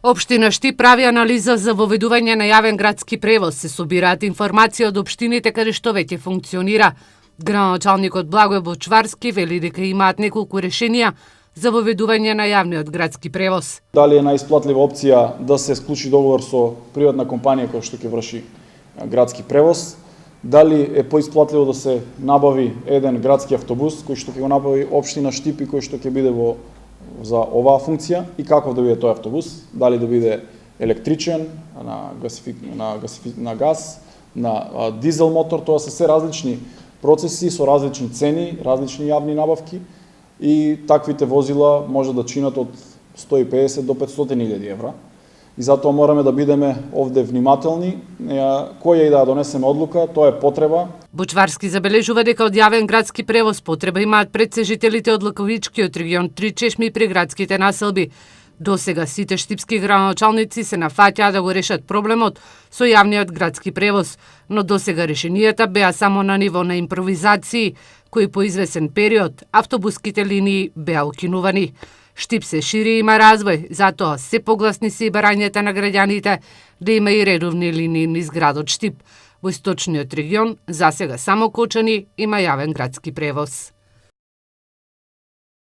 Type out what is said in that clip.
Општина Штип прави анализа за воведување на јавен градски превоз. Се собираат информации од општините каде што веќе функционира. Градоначалникот Благој Бочварски вели дека имаат неколку решенија за воведување на јавниот градски превоз. Дали е најисплатлива опција да се склучи договор со приватна компанија која што ќе врши градски превоз, дали е поисплатливо да се набави еден градски автобус кој што ќе го набави општина Штип и кој што ќе биде за оваа функција и каков да биде тој автобус, дали да биде електричен, на газ, на дизел мотор, тоа се се различни процеси со различни цени, различни јавни набавки и таквите возила може да чинат од 150 до 500.000 евра. И затоа мораме да бидеме овде внимателни, која и да донесеме одлука, тоа е потреба. Бочварски забележува дека од јавен градски превоз потреба имаат пред се жителите од Лаковичкиот регион, Три чешми и приградските населби. Досега сите штипски градоначалници се нафаќаа да го решат проблемот со јавниот градски превоз, но досега решенијата беа само на ниво на импровизации, кои по извесен период автобуските линии беа укинувани. Штип се шири и има развој, затоа се погласни се и барањата на граѓаните да има и редовни линии низ градот Штип. Во источниот регион засега само Кочани има јавен градски превоз.